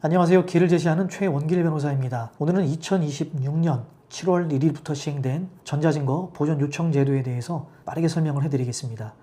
안녕하세요. 길을 제시하는 최원길 변호사입니다. 오늘은 2026년 7월 1일부터 시행된 전자증거 보존 요청 제도에 대해서 빠르게 설명을 해드리겠습니다.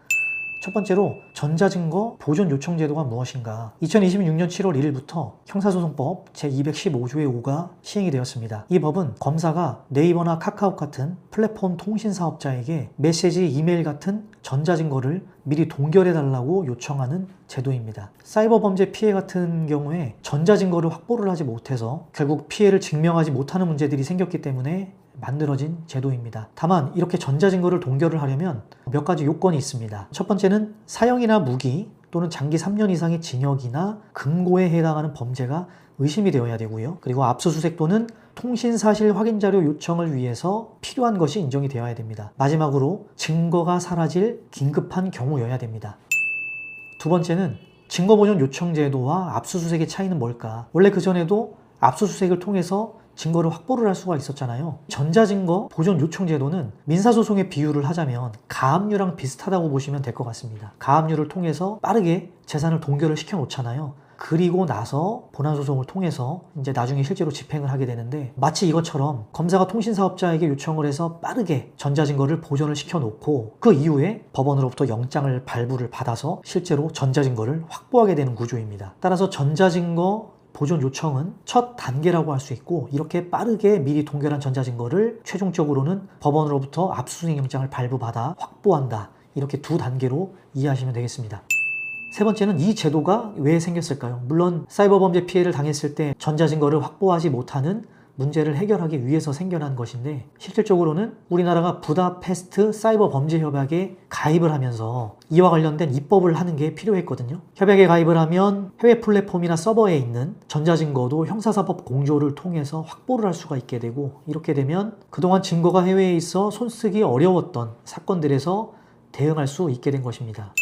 첫 번째로 전자증거 보존 요청 제도가 무엇인가? 2026년 7월 1일부터 형사소송법 제215조의 5가 시행이 되었습니다. 이 법은 검사가 네이버나 카카오 같은 플랫폼 통신 사업자에게 메시지, 이메일 같은 전자증거를 미리 동결해달라고 요청하는 제도입니다. 사이버 범죄 피해 같은 경우에 전자증거를 확보를 하지 못해서 결국 피해를 증명하지 못하는 문제들이 생겼기 때문에 만들어진 제도입니다. 다만 이렇게 전자증거를 동결을 하려면 몇 가지 요건이 있습니다. 첫 번째는 사형이나 무기 또는 장기 3년 이상의 징역이나 금고에 해당하는 범죄가 의심이 되어야 되고요. 그리고 압수수색 또는 통신사실 확인자료 요청을 위해서 필요한 것이 인정이 되어야 됩니다. 마지막으로 증거가 사라질 긴급한 경우여야 됩니다. 두 번째는 증거보존 요청 제도와 압수수색의 차이는 뭘까? 원래 그전에도 압수수색을 통해서 증거를 확보를 할 수가 있었잖아요. 전자증거 보존 요청 제도는 민사소송에 비유를 하자면 가압류랑 비슷하다고 보시면 될 것 같습니다. 가압류를 통해서 빠르게 재산을 동결을 시켜 놓잖아요. 그리고 나서 본안소송을 통해서 이제 나중에 실제로 집행을 하게 되는데, 마치 이것처럼 검사가 통신사업자에게 요청을 해서 빠르게 전자증거를 보존을 시켜 놓고 그 이후에 법원으로부터 영장을 발부를 받아서 실제로 전자증거를 확보하게 되는 구조입니다. 따라서 전자증거 보존 요청은 첫 단계라고 할 수 있고, 이렇게 빠르게 미리 동결한 전자증거를 최종적으로는 법원으로부터 압수수색 영장을 발부받아 확보한다, 이렇게 두 단계로 이해하시면 되겠습니다. 세 번째는 이 제도가 왜 생겼을까요? 물론 사이버 범죄 피해를 당했을 때 전자증거를 확보하지 못하는 문제를 해결하기 위해서 생겨난 것인데, 실질적으로는 우리나라가 부다페스트 사이버 범죄 협약에 가입을 하면서 이와 관련된 입법을 하는 게 필요했거든요. 협약에 가입을 하면 해외 플랫폼이나 서버에 있는 전자증거도 형사사법 공조를 통해서 확보를 할 수가 있게 되고, 이렇게 되면 그동안 증거가 해외에 있어 손쓰기 어려웠던 사건들에서 대응할 수 있게 된 것입니다.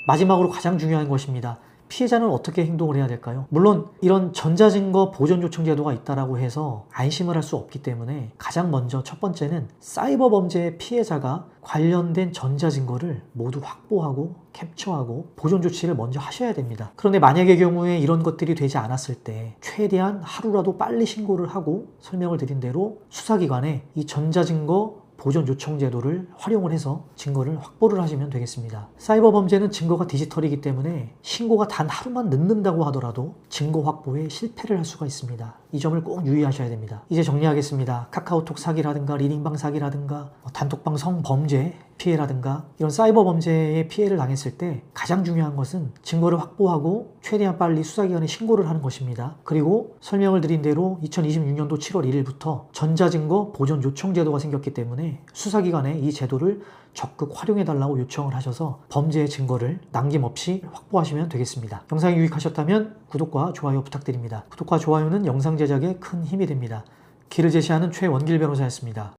마지막으로 가장 중요한 것입니다. 피해자는 어떻게 행동을 해야 될까요? 물론 이런 전자증거 보존 요청 제도가 있다라고 해서 안심을 할 수 없기 때문에 가장 먼저 첫 번째는 사이버 범죄의 피해자가 관련된 전자증거를 모두 확보하고 캡처하고 보존 조치를 먼저 하셔야 됩니다. 그런데 만약의 경우에 이런 것들이 되지 않았을 때 최대한 하루라도 빨리 신고를 하고, 설명을 드린 대로 수사기관에 이 전자증거 보존 요청 제도를 활용을 해서 증거를 확보를 하시면 되겠습니다. 사이버 범죄는 증거가 디지털이기 때문에 신고가 단 하루만 늦는다고 하더라도 증거 확보에 실패를 할 수가 있습니다. 이 점을 꼭 유의하셔야 됩니다. 이제 정리하겠습니다. 카카오톡 사기라든가 리딩방 사기라든가 단톡방 성범죄 피해라든가 이런 사이버 범죄의 피해를 당했을 때 가장 중요한 것은 증거를 확보하고 최대한 빨리 수사기관에 신고를 하는 것입니다. 그리고 설명을 드린 대로 2026년도 7월 1일부터 전자증거 보존 요청 제도가 생겼기 때문에 수사기관에 이 제도를 적극 활용해달라고 요청을 하셔서 범죄의 증거를 남김없이 확보하시면 되겠습니다. 영상이 유익하셨다면 구독과 좋아요 부탁드립니다. 구독과 좋아요는 영상 제작에 큰 힘이 됩니다. 길을 제시하는 최원길 변호사였습니다.